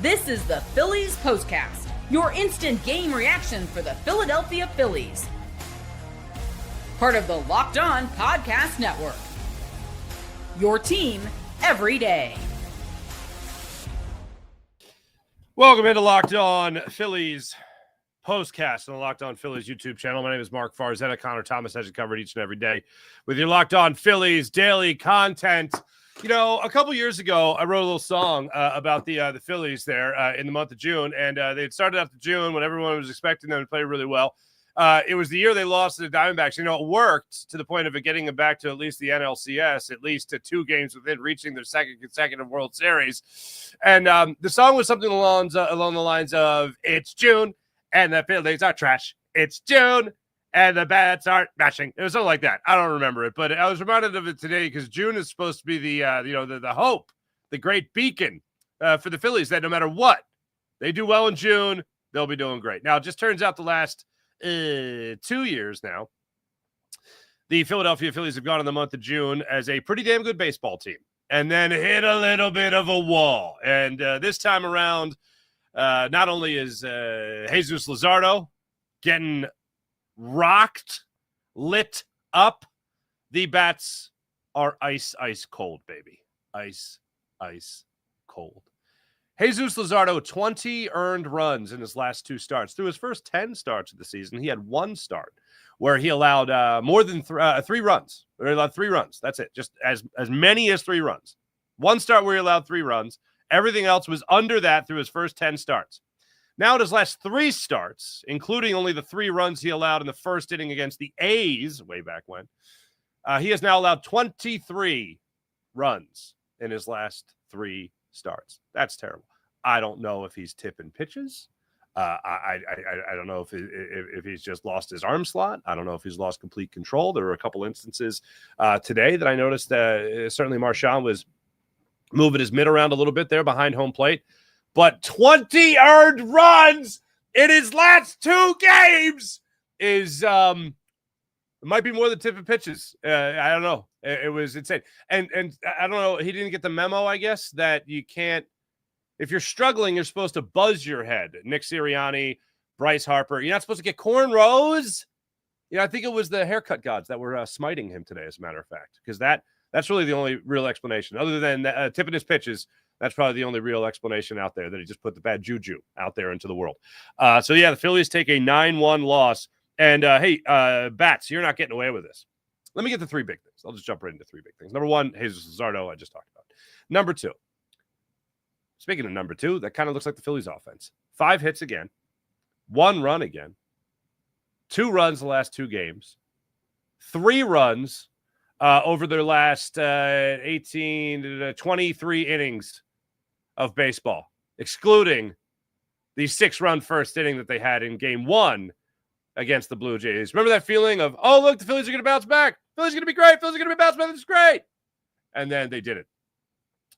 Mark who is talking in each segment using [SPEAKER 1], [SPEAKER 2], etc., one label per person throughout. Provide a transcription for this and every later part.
[SPEAKER 1] This is the Phillies POSTCAST, your instant game reaction for the Philadelphia Phillies. Part of the Locked On Podcast Network. Your team every day.
[SPEAKER 2] Welcome into Locked On Phillies POSTCAST on the Locked On Phillies YouTube channel. My name is Mark Farzetta. Connor Thomas has you covered each and every day with your Locked On Phillies daily content. You know, a couple years ago, I wrote a little song about the Phillies there in the month of June, and they had started out to June when everyone was expecting them to play really well. It was the year they lost to the Diamondbacks. You know, it worked to the point of it getting them back to at least the NLCS, at least to 2 games within reaching their second consecutive World Series. And the song was something along the lines of, "It's June, and the Phillies are trash. It's June, and the bats aren't mashing." It was something like that. I don't remember it, but I was reminded of it today because June is supposed to be the hope, the great beacon for the Phillies that no matter what, they do well in June, they'll be doing great. Now, it just turns out the last 2 years now, the Philadelphia Phillies have gone in the month of June as a pretty damn good baseball team and then hit a little bit of a wall. And this time around, not only is Jesus Luzardo getting rocked, lit up, the bats are ice cold, baby. Ice cold. Jesus Luzardo, 20 earned runs in his last 2 starts. Through his first 10 starts of the season, he had 1 start where he allowed more than 3 runs. Or he allowed 3 runs. That's it. Just as many as 3 runs. 1 start where he allowed 3 runs. Everything else was under that through his first 10 starts. Now, in his last 3 starts, including only the 3 runs he allowed in the first inning against the A's way back when, he has now allowed 23 runs in his last 3 starts. That's terrible. I don't know if he's tipping pitches. I don't know if he's just lost his arm slot. I don't know if he's lost complete control. There were a couple instances today that I noticed that certainly Marchand was moving his mid around a little bit there behind home plate. But 20 earned runs in his last 2 games is it might be more than tipping pitches. I don't know. It was insane. And I don't know. He didn't get the memo, I guess, that you can't. If you're struggling, you're supposed to buzz your head. Nick Sirianni, Bryce Harper. You're not supposed to get cornrows. You know, I think it was the haircut gods that were smiting him today, as a matter of fact, because that's really the only real explanation. Other than tipping his pitches, that's probably the only real explanation out there, that he just put the bad juju out there into the world. So, yeah, the Phillies take a 9-1 loss. And, hey, Bats, you're not getting away with this. Let me get the 3 big things. I'll just jump right into 3 big things. Number 1, Jesus Luzardo, I just talked about. Number 2, speaking of number 2, that kind of looks like the Phillies offense. 5 hits again, 1 run again, 2 runs the last 2 games, 3 runs over their last 18 to 23 innings of baseball, excluding the 6-run first inning that they had in game 1 against the Blue Jays. Remember that feeling of, oh, look, the Phillies are going to bounce back. Phillies are going to be great. Phillies are going to be bounce back. This is great. And then they didn't,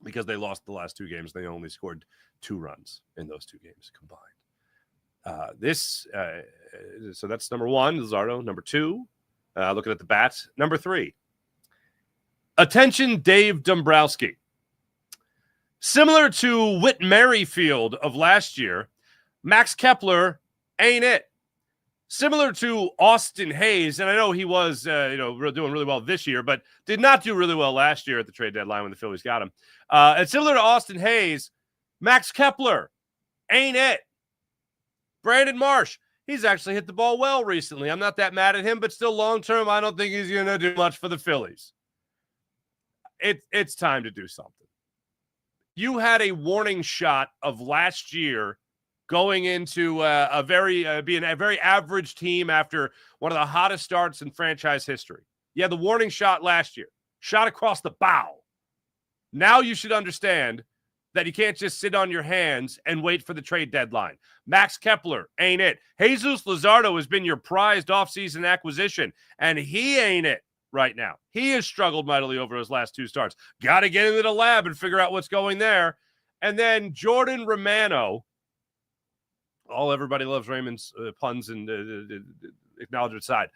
[SPEAKER 2] because they lost the last 2 games. They only scored 2 runs in those 2 games combined. So that's number 1, Luzardo. Number 2, looking at the bats. Number 3, attention, Dave Dombrowski. Similar to Whit Merrifield of last year, Max Kepler ain't it. Similar to Austin Hayes, and I know he was doing really well this year, but did not do really well last year at the trade deadline when the Phillies got him. And similar to Austin Hayes, Max Kepler ain't it. Brandon Marsh, he's actually hit the ball well recently. I'm not that mad at him, but still long-term, I don't think he's going to do much for the Phillies. It's time to do something. You had a warning shot of last year going into being a very average team after one of the hottest starts in franchise history. You had the warning shot last year, shot across the bow. Now you should understand that you can't just sit on your hands and wait for the trade deadline. Max Kepler ain't it. Jesus Luzardo has been your prized offseason acquisition, and he ain't it right now. He has struggled mightily over his last 2 starts. Got to get into the lab and figure out what's going there. And then Jordan Romano, all everybody loves Raymond's puns and acknowledgement side.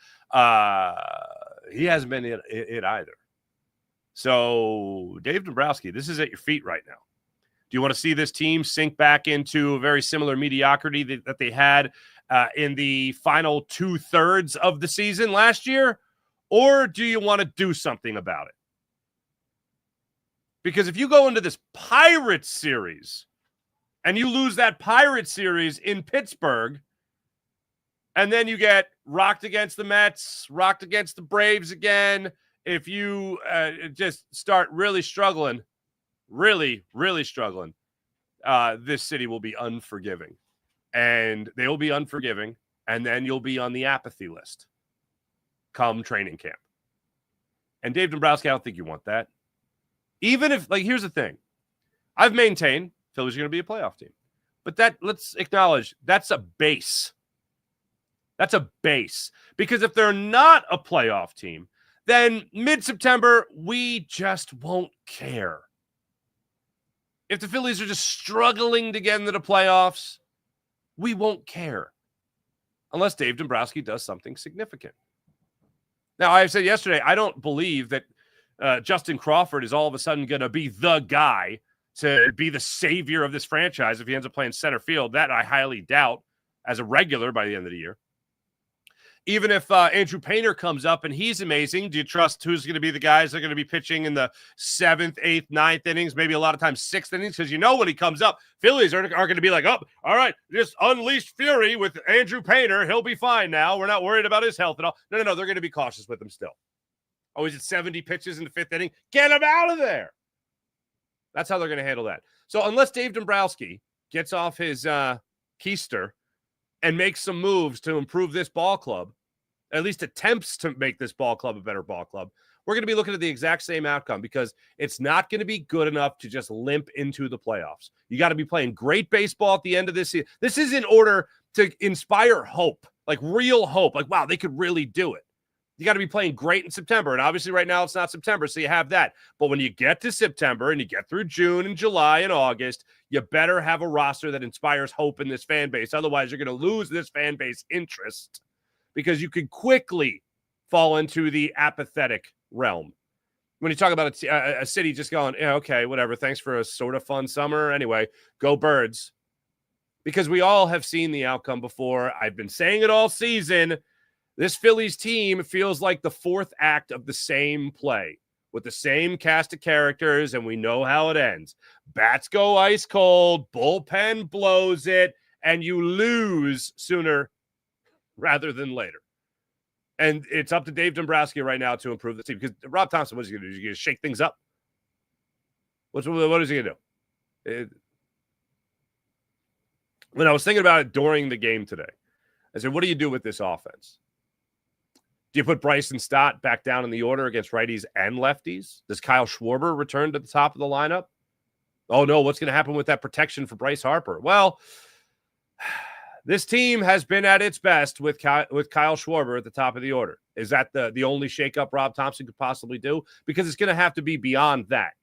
[SPEAKER 2] He hasn't been it either. So, Dave Dombrowski, this is at your feet right now. Do you want to see this team sink back into a very similar mediocrity that they had in the final 2/3 of the season last year? Or do you want to do something about it? Because if you go into this Pirates series and you lose that Pirates series in Pittsburgh, and then you get rocked against the Mets, rocked against the Braves again, if you just start really struggling, really struggling, this city will be unforgiving. And they will be unforgiving, and then you'll be on the apathy list come training camp. And Dave Dombrowski, I don't think you want that. Even if, here's the thing. I've maintained Phillies are going to be a playoff team. But let's acknowledge, that's a base. That's a base. Because if they're not a playoff team, then mid-September, we just won't care. If the Phillies are just struggling to get into the playoffs, we won't care. Unless Dave Dombrowski does something significant. Now, I said yesterday, I don't believe that Justin Crawford is all of a sudden going to be the guy to be the savior of this franchise if he ends up playing center field. That I highly doubt as a regular by the end of the year. Even if Andrew Painter comes up and he's amazing, do you trust who's going to be the guys that are going to be pitching in the 7th, 8th, 9th innings, maybe a lot of times 6th innings? Because when he comes up, Phillies are going to be like, oh, all right, just unleash fury with Andrew Painter. He'll be fine now. We're not worried about his health at all. No. They're going to be cautious with him still. Oh, he's at 70 pitches in the 5th inning. Get him out of there. That's how they're going to handle that. So unless Dave Dombrowski gets off his keister and makes some moves to improve this ball club, at least attempts to make this ball club a better ball club, we're going to be looking at the exact same outcome because it's not going to be good enough to just limp into the playoffs. You got to be playing great baseball at the end of this season. This is in order to inspire hope, like real hope. Like, wow, they could really do it. You got to be playing great in September. And obviously right now it's not September, so you have that. But when you get to September and you get through June and July and August, you better have a roster that inspires hope in this fan base. Otherwise, you're going to lose this fan base interest because you could quickly fall into the apathetic realm. When you talk about a city just going, yeah, okay, whatever, thanks for a sort of fun summer. Anyway, go Birds. Because we all have seen the outcome before. I've been saying it all season. This Phillies team feels like the 4th act of the same play with the same cast of characters, and we know how it ends. Bats go ice cold, bullpen blows it, and you lose sooner rather than later. And it's up to Dave Dombrowski right now to improve the team because Rob Thompson, what is he going to do? Is he going to shake things up? What is he going to do? When I was thinking about it during the game today, I said, what do you do with this offense? Do you put Bryson Stott back down in the order against righties and lefties? Does Kyle Schwarber return to the top of the lineup? Oh, no, what's going to happen with that protection for Bryce Harper? Well, this team has been at its best with Kyle Schwarber at the top of the order. Is that the only shakeup Rob Thompson could possibly do? Because it's going to have to be beyond that.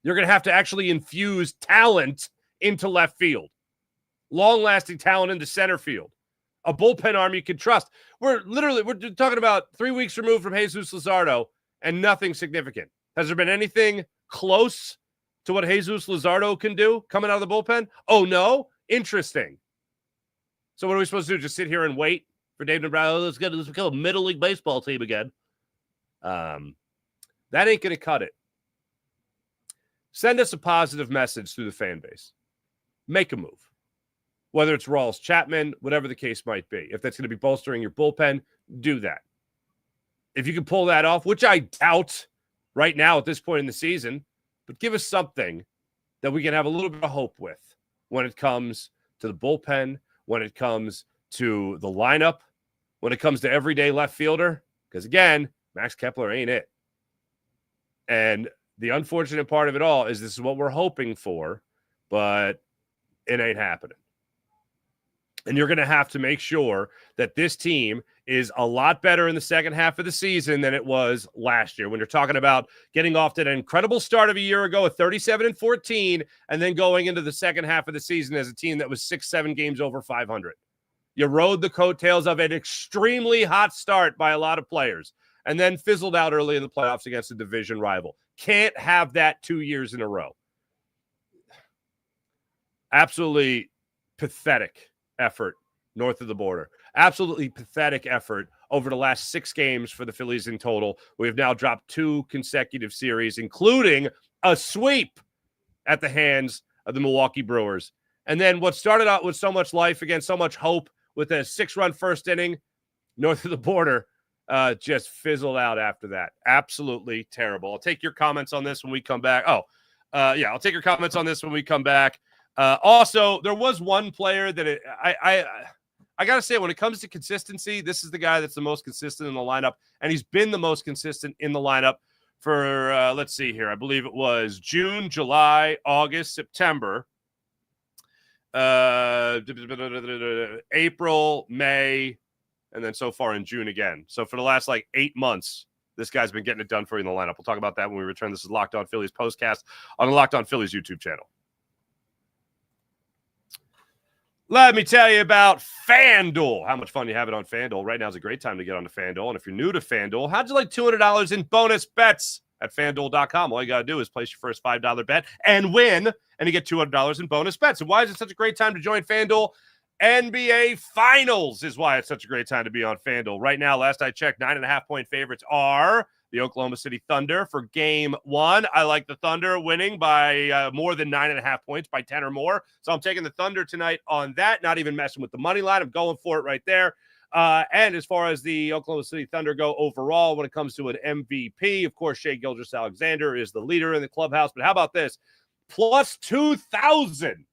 [SPEAKER 2] You're going to have to actually infuse talent into left field, long-lasting talent into center field, a bullpen arm you can trust. We're talking about 3 weeks removed from Jesus Luzardo and nothing significant. Has there been anything close to what Jesus Luzardo can do coming out of the bullpen? Oh, no? Interesting. So what are we supposed to do? Just sit here and wait for Dave Dombrowski? Let's become a middle league baseball team again. That ain't going to cut it. Send us a positive message through the fan base. Make a move. Whether it's Rawls Chapman, whatever the case might be. If that's going to be bolstering your bullpen, do that. If you can pull that off, which I doubt right now at this point in the season, but give us something that we can have a little bit of hope with when it comes to the bullpen, when it comes to the lineup, when it comes to everyday left fielder. Because again, Max Kepler ain't it. And the unfortunate part of it all is this is what we're hoping for, but it ain't happening. And you're going to have to make sure that this team is a lot better in the second half of the season than it was last year. When you're talking about getting off to an incredible start of a year ago at 37-14, and then going into the second half of the season as a team that was 6-7 games over 500. You rode the coattails of an extremely hot start by a lot of players, and then fizzled out early in the playoffs against a division rival. Can't have that 2 years in a row. Absolutely pathetic effort north of the border. Absolutely pathetic effort over the last 6 games for the Phillies in total. We have now dropped 2 consecutive series, including a sweep at the hands of the Milwaukee Brewers. And then what started out with so much life, again, so much hope, with a 6-run first inning north of the border, just fizzled out after that. Absolutely terrible. I'll take your comments on this when we come back. I'll take your comments on this when we come back. Also, there was one player that I got to say, when it comes to consistency, this is the guy that's the most consistent in the lineup, and he's been the most consistent in the lineup for, let's see here, I believe it was June, July, August, September, April, May, and then so far in June again. So for the last 8 months, this guy's been getting it done for you in the lineup. We'll talk about that when we return. This is Locked On Phillies postcast on the Locked On Phillies YouTube channel. Let me tell you about FanDuel. How much fun you have it on FanDuel. Right now is a great time to get on to FanDuel. And if you're new to FanDuel, how'd you like $200 in bonus bets at FanDuel.com? All you got to do is place your first $5 bet and win, and you get $200 in bonus bets. And why is it such a great time to join FanDuel? NBA Finals is why it's such a great time to be on FanDuel. Right now, last I checked, 9.5-point favorites are the Oklahoma City Thunder for Game 1. I like the Thunder winning by more than 9.5 points, by 10 or more. So I'm taking the Thunder tonight on that, not even messing with the money line. I'm going for it right there. And as far as the Oklahoma City Thunder go overall, when it comes to an MVP, of course, Shai Gilgeous-Alexander is the leader in the clubhouse. But how about this? Plus 2,000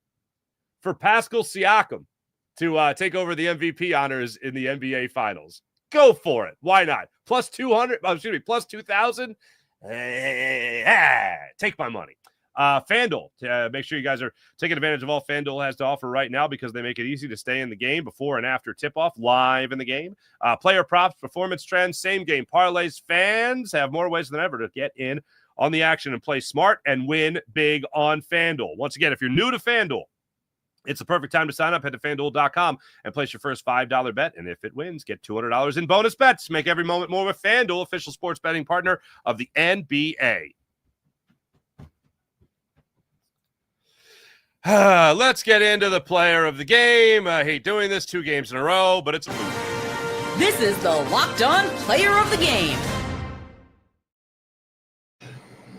[SPEAKER 2] for Pascal Siakam to take over the MVP honors in the NBA Finals. Go for it. Why not? Plus 200, plus 2,000. Take my money. FanDuel. Make sure you guys are taking advantage of all FanDuel has to offer right now, because they make it easy to stay in the game before and after tip-off, live in the game. Player props, performance trends, same game parlays. Fans have more ways than ever to get in on the action and play smart and win big on FanDuel. Once again, if you're new to FanDuel, it's the perfect time to sign up. Head to FanDuel.com and place your first $5 bet. And if it wins, get $200 in bonus bets. Make every moment more with FanDuel, official sports betting partner of the NBA. Let's get into the player of the game. I hate doing this 2 games in a row, but it's a move.
[SPEAKER 1] This is the Locked On Player of the Game.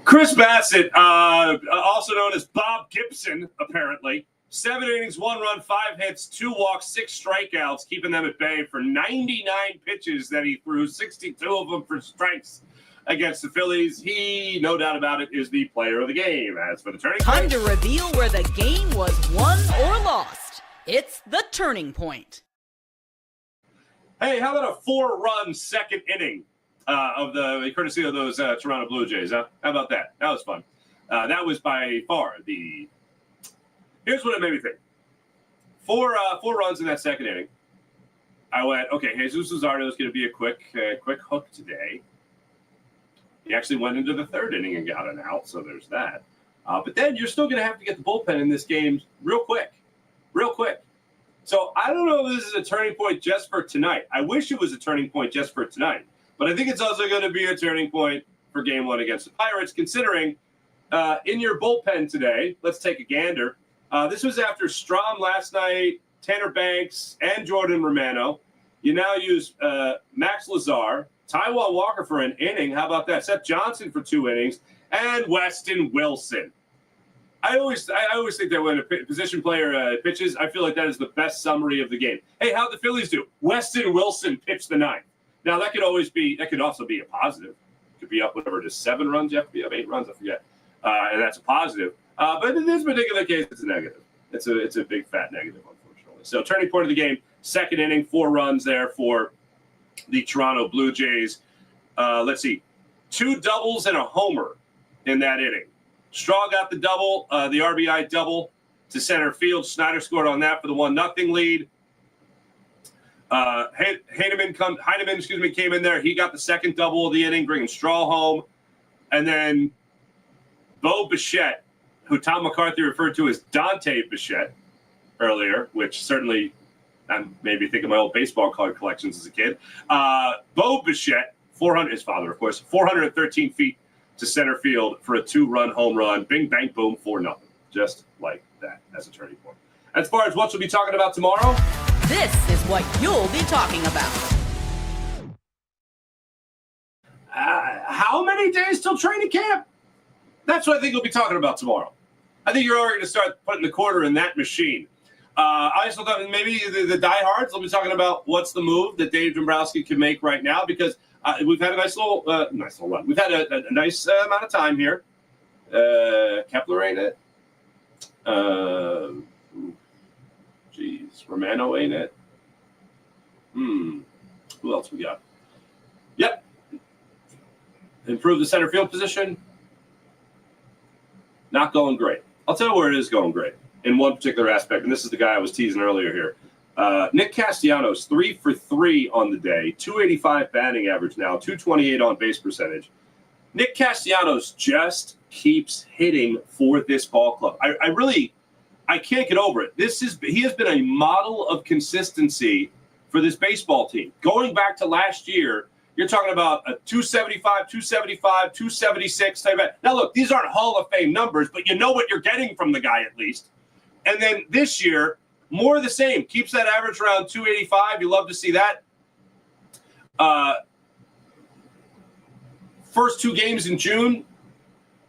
[SPEAKER 2] Chris Bassitt, also known as Bob Gibson, apparently. 7 innings, 1 run, 5 hits, 2 walks, 6 strikeouts, keeping them at bay for 99 pitches that he threw, 62 of them for strikes against the Phillies. He, no doubt about it, is the player of the game. As for the turning point,
[SPEAKER 1] Time to reveal where the game was won or lost. It's the turning point.
[SPEAKER 2] Hey, how about a 4-run second inning of the courtesy of those Toronto Blue Jays? Huh? How about that? That was fun. That was by far the... Here's what it made me think. 4 runs in that second inning. I went, okay, Jesus Luzardo is going to be a quick hook today. He actually went into the 3rd inning and got an out, so there's that. But then you're still going to have to get the bullpen in this game real quick. So I don't know if this is a turning point just for tonight. I wish it was a turning point just for tonight. But I think it's also going to be a turning point for Game 1 against the Pirates, considering in your bullpen today, let's take a gander. This was after Strom last night, Tanner Banks, and Jordan Romano. You now use Max Lazar, Taijuan Walker for an inning. How about that? Seth Johnson for 2 innings, and Weston Wilson. I always think that when a position player pitches, I feel like that is the best summary of the game. Hey, how'd the Phillies do? Weston Wilson pitched the 9th. Now that could also be a positive. It could be up whatever it is, 7 runs. You have to be up 8 runs, I forget. And that's a positive. But in this particular case, it's a negative. It's a big fat negative, unfortunately. So turning point of the game, 2nd inning, 4 runs there for the Toronto Blue Jays. Let's see, 2 doubles and a homer in that inning. Straw got the double, the RBI double to center field. Snyder scored on that for the 1-0 lead. Heineman came in there. He got the 2nd double of the inning, bringing Straw home. And then Bo Bichette, who Tom McCarthy referred to as Dante Bichette earlier, which certainly made me think of my old baseball card collections as a kid. Bo Bichette, his father, of course, 413 feet to center field for a 2-run home run. Bing, bang, boom, 4-0. Just like that as a turning point. As far as what we'll be talking about tomorrow,
[SPEAKER 1] This is what you'll be talking about.
[SPEAKER 2] how many days till training camp? That's what I think we'll be talking about tomorrow. I think you're already going to start putting the quarter in that machine. I also thought maybe the diehards will be talking about what's the move that Dave Dombrowski can make right now, because we've had a nice little run. We've had a nice amount of time here. Kepler ain't it? Romano ain't it? Who else we got? Yep. Improve the center field position. Not going great. I'll tell you where it is going great in one particular aspect, and this is the guy I was teasing earlier here. Nick Castellanos, 3 for 3 on the day, 285 batting average now, 228 on base percentage. Nick Castellanos just keeps hitting for this ball club. I can't get over it. He has been a model of consistency for this baseball team. Going back to last year, you're talking about a 275, 276 type of. Now, look, these aren't Hall of Fame numbers, but you know what you're getting from the guy at least. And then this year, more of the same. Keeps that average around 285. You love to see that. First 2 games in June,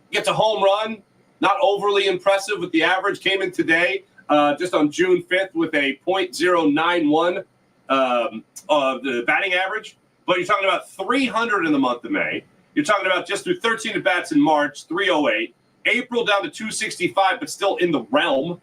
[SPEAKER 2] gets a home run. Not overly impressive with the average. Came in today, just on June 5th, with a .091 the batting average. But you're talking about 300 in the month of May. You're talking about just through 13 at-bats in March, 308. April down to 265, but still in the realm.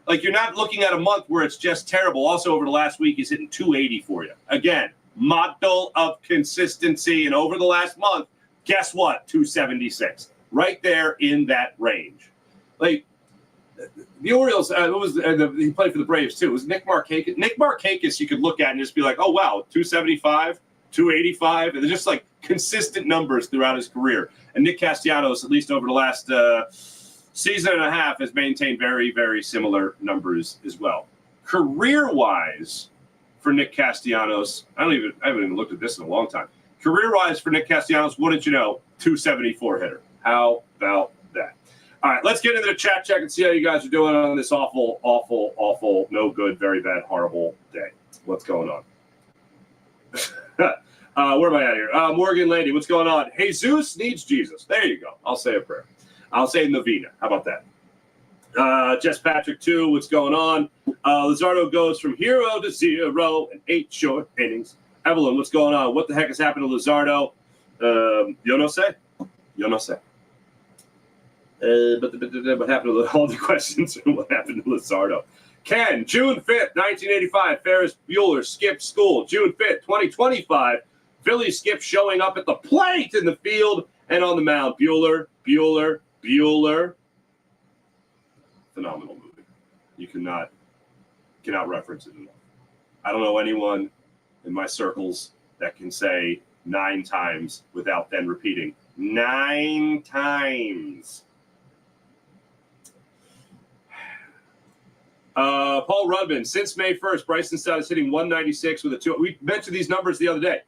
[SPEAKER 2] Like, you're not looking at a month where it's just terrible. Also, over the last week, he's hitting 280 for you. Again, model of consistency. And over the last month, guess what? 276. Right there in that range. Like, the Orioles, he played for the Braves too. It was Nick Markakis. Nick Markakis you could look at and just be like, oh, wow, 275, 285. And they're just like consistent numbers throughout his career. And Nick Castellanos, at least over the last season and a half, has maintained very, very similar numbers as well. Career-wise for Nick Castellanos, I haven't even looked at this in a long time. Career-wise for Nick Castellanos, wouldn't you know, 274 hitter. How about that? All right, let's get into the chat check and see how you guys are doing on this awful, awful, awful, no good, very bad, horrible day. What's going on? Where am I at here? Morgan Landy, what's going on? Jesus needs Jesus. There you go. I'll say a prayer. I'll say novena. How about that? Jess Patrick, 2, what's going on? Luzardo goes from hero to zero in 8 short innings. Evelyn, what's going on? What the heck has happened to Luzardo? Yo no sé. Yo no sé. But what happened to all the questions? What happened to Luzardo? Ken, June 5th, 1985, Ferris Bueller skipped school. June 5th, 2025, Phillies skip showing up at the plate in the field and on the mound. Bueller. Phenomenal movie. You cannot reference it enough. I don't know anyone in my circles that can say 9 times without then repeating 9 times. Paul Rudman, since May 1st, Bryson Stott is hitting 196 with a 2. We mentioned these numbers the other day.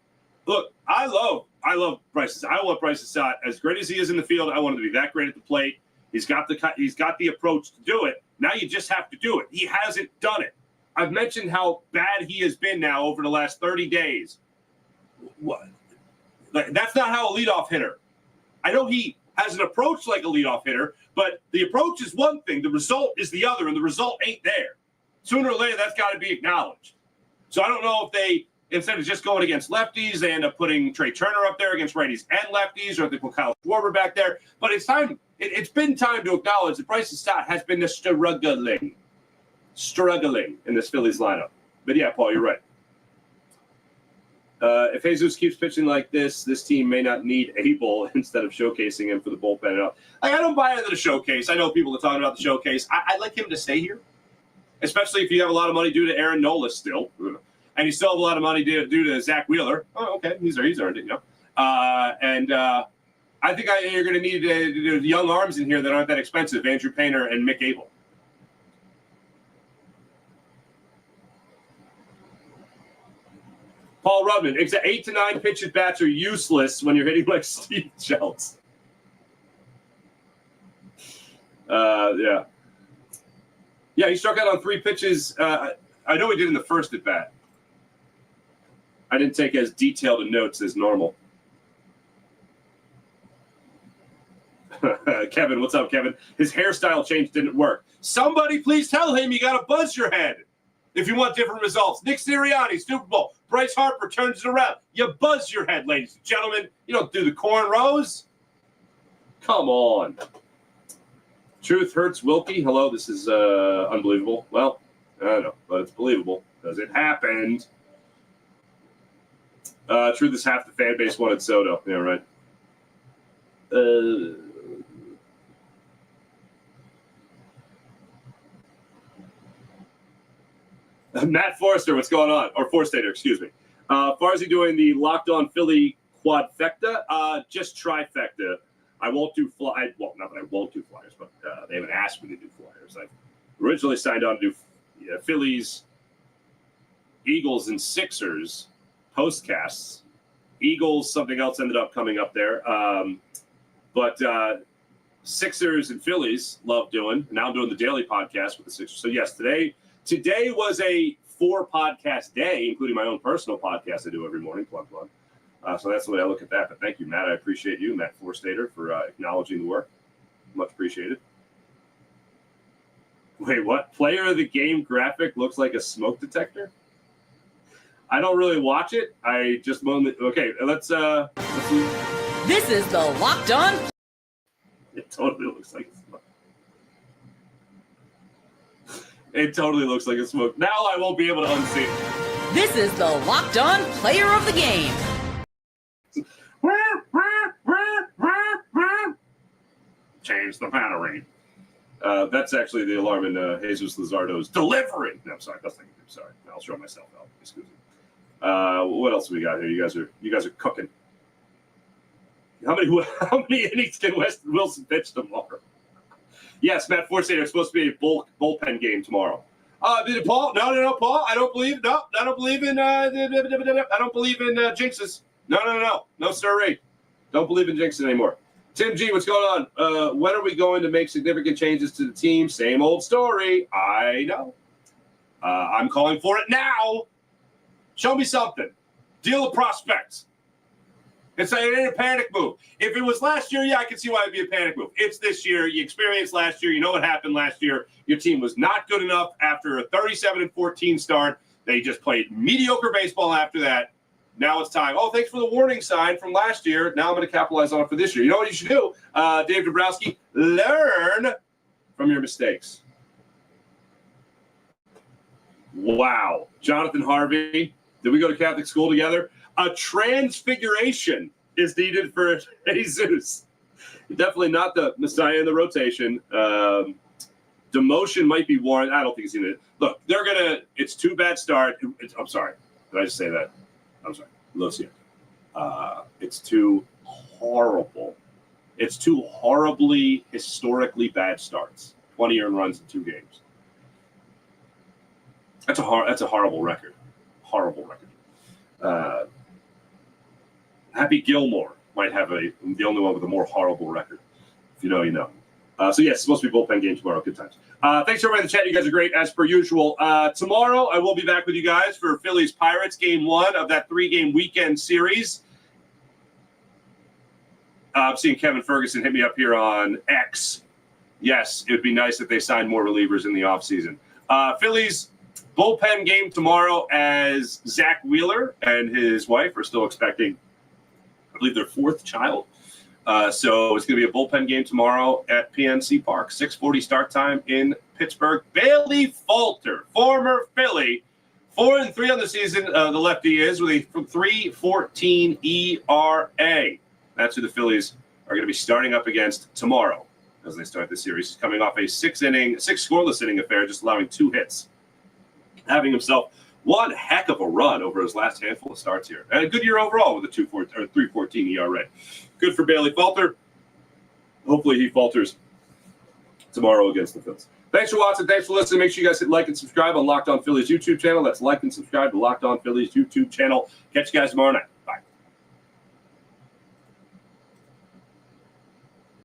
[SPEAKER 2] Look, I love Bryson Stott. I want Bryson Stott, as great as he is in the field, I want him to be that great at the plate. He's got the approach to do it. Now you just have to do it. He hasn't done it. I've mentioned how bad he has been now over the last 30 days. What? That's not how a leadoff hitter. I know he has an approach like a leadoff hitter, but the approach is one thing. The result is the other, and the result ain't there. Sooner or later, that's got to be acknowledged. So I don't know if they, instead of just going against lefties, they end up putting Trey Turner up there against righties and lefties, or if they put Kyle Schwarber back there. But it's time. It's been time to acknowledge that Bryson Stott has been struggling in this Phillies lineup. But yeah, Paul, you're right. If Jesus keeps pitching like this team may not need Abel instead of showcasing him for the bullpen. I don't buy into the showcase. I know people are talking about the showcase. I'd like him to stay here, especially if you have a lot of money due to Aaron Nola still, and you still have a lot of money due to Zach Wheeler. Oh, okay, he's earned it, you know. I think you're going to need young arms in here that aren't that expensive, Andrew Painter and Mick Abel. Paul Rudman, 8 to 9 pitch at bats are useless when you're hitting like Steve Schultz. Yeah. Yeah, he struck out on 3 pitches. I know he did in the first at bat. I didn't take as detailed a notes as normal. Kevin, what's up, Kevin? His hairstyle change didn't work. Somebody please tell him you got to buzz your head if you want different results. Nick Sirianni, Super Bowl. Bryce Harper turns it around. You buzz your head, ladies and gentlemen. You don't do the cornrows. Come on. Truth hurts Wilkie. Hello, this is unbelievable. Well, I don't know, but it's believable because it happened. Truth is half the fan base wanted Soto. Yeah, right. Matt Forrester, what's going on? Or Forstater, excuse me. Farzy doing the Locked On Philly quadfecta, just trifecta. I won't do fly. Well, not that I won't do flyers, but they haven't asked me to do flyers. I originally signed on to do Phillies, Eagles, and Sixers postcasts. Eagles, something else ended up coming up there. But Sixers and Phillies love doing. Now I'm doing the daily podcast with the Sixers. So, yes, today was a 4-podcast day, including my own personal podcast I do every morning, plug. So that's the way I look at that. But thank you, Matt. I appreciate you, Matt Forstater, for acknowledging the work. Much appreciated. Wait, what? Player of the game graphic looks like a smoke detector? I don't really watch it. I just okay, let's
[SPEAKER 1] This is the Locked On.
[SPEAKER 2] It totally looks like a smoke. It totally looks like a smoke. Now I won't be able to unsee it.
[SPEAKER 1] This is the Locked On Player of the Game.
[SPEAKER 2] Change the battery. That's actually the alarm in Jesus Luzardo's delivery. No, I'm sorry. That's not good. Sorry. I'll show myself out. Excuse me. What else do we got here? You guys are cooking. How many innings can Wilson pitch tomorrow? Yes, Matt Forsythe, it's supposed to be a bullpen game tomorrow. Paul? No, Paul. I don't believe in. I don't believe in jinxes. No, sirree. Don't believe in jinxes anymore. Tim G, what's going on? When are we going to make significant changes to the team? Same old story. I know. I'm calling for it now. Show me something. Deal of prospects. It ain't a panic move. If it was last year, yeah, I can see why it'd be a panic move. It's this year. You experienced last year. You know what happened last year. Your team was not good enough after a 37-14 start. They just played mediocre baseball after that. Now it's time. Oh, thanks for the warning sign from last year. Now I'm going to capitalize on it for this year. You know what you should do, Dave Dombrowski? Learn from your mistakes. Wow. Jonathan Harvey. Did we go to Catholic school together? A transfiguration is needed for Jesus. Definitely not the Messiah in the rotation. Demotion might be warranted. I don't think he's going to. Look, it's 2 bad start. I'm sorry. Did I just say that? I'm sorry. Lucia. It's 2 horrible. It's 2 horribly, historically bad starts. 20 earned runs in 2 games. That's a horrible record. Horrible record. Happy Gilmore might have the only one with a more horrible record. If you know, you know. So, yes, it's supposed to be bullpen game tomorrow. Good times. Thanks, everybody in the chat. You guys are great, as per usual. Tomorrow, I will be back with you guys for Phillies Pirates, Game 1 of that 3-game weekend series. I'm seeing Kevin Ferguson hit me up here on X. Yes, it would be nice if they signed more relievers in the offseason. Phillies bullpen game tomorrow, as Zach Wheeler and his wife are still expecting, I believe, their 4th child. So it's going to be a bullpen game tomorrow at PNC Park. 6:40 start time in Pittsburgh. Bailey Falter, former Philly, 4-3 on the season. The lefty is with a 3.14 ERA. That's who the Phillies are going to be starting up against tomorrow as they start the series. Coming off a 6 scoreless inning affair, just allowing 2 hits. Having himself one heck of a run over his last handful of starts here. And a good year overall with a 3.14 ERA. Good for Bailey Falter. Hopefully he falters tomorrow against the Phillies. Thanks for watching. Thanks for listening. Make sure you guys hit like and subscribe on Locked On Phillies YouTube channel. That's like and subscribe to Locked On Phillies YouTube channel. Catch you guys tomorrow night.